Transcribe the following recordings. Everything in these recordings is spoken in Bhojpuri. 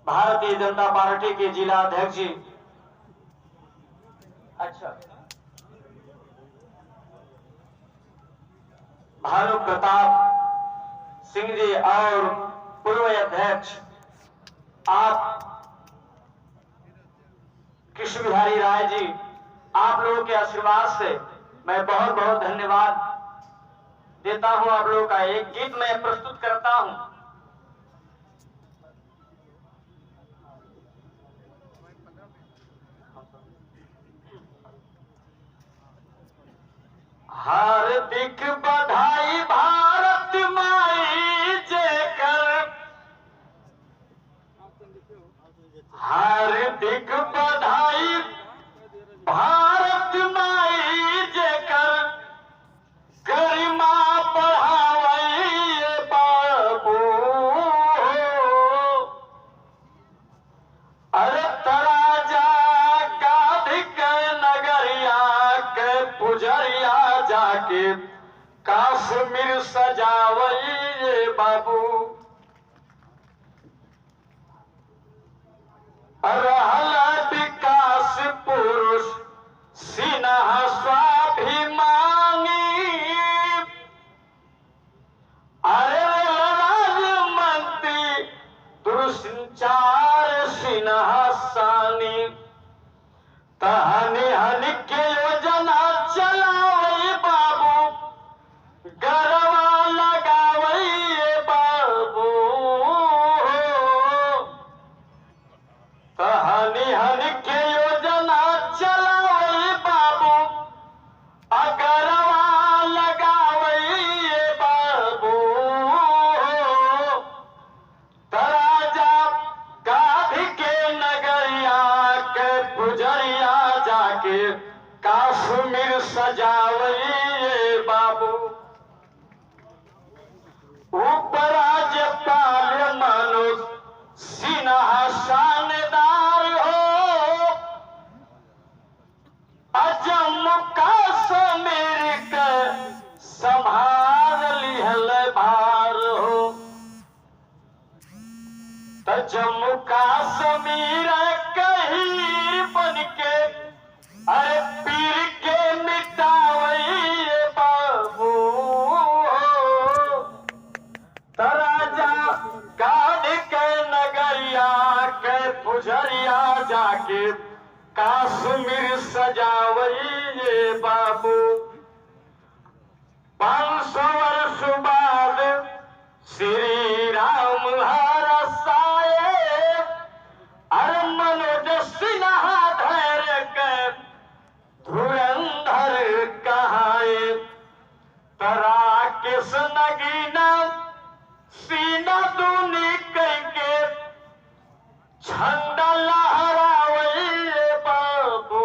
भारतीय जनता पार्टी के जिला अध्यक्ष जी। अच्छा, भानु प्रताप सिंह जी और पूर्व अध्यक्ष आप कृष्ण बिहारी राय जी, आप लोगों के आशीर्वाद से मैं बहुत बहुत धन्यवाद देता हूं। आप लोगों का एक गीत मैं प्रस्तुत करता हूं। हार्दिक बधाई भारत माई जेकर, हार्दिक बधाई भारत माई जेकर, गरिमा बढ़ावई बाबू। अरे तराजा गाधिक नगरिया के पुजरिया जाके काश्मीर सजावई बाबू। रहल विकास पुरुष सिन्हा स्वाभिमानी, अरे राज मंत्री दूरसंचार सिन्हा सानी। तहनी हनी के योजना चलावई बाबू, गरवा लगावई बाबू। तहनी हनी के योजना चलावई बाबू, अगरवा लगावई बाबू। तराजा गाधी के नगरिया के पुजरिया जाके काश्मीर सजावई बाबू। उपराज्यपाल मनोज सिन्हा शानदार हो, जम्मू कश्मीर के संभाल लिहल भार हो। त जम्मू कश्मीर कहीं बन के, अरे पीर के मिटावई बाबू। तराजा गाड़ के नगरिया के पुजरिया जाके काश्मीर सजावई बाबू। 500 वर्ष बाद श्री राम हरसाए, अरे मनोज सिन्हा धैर्य के धुरंधर कहाए। तरा किस नगीना सीना दूनी कह झंडा लहरावई बाबू।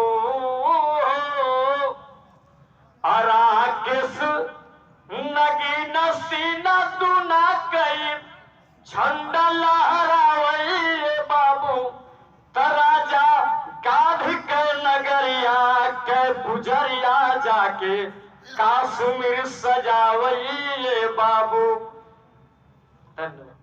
अरा किस नगीना सीना दूना कई झंडा लहरावई बाबू। तराजा गाधी के नगरिया के पुजरिया जाके काश्मीर सजावई बाबू। धन्यवाद।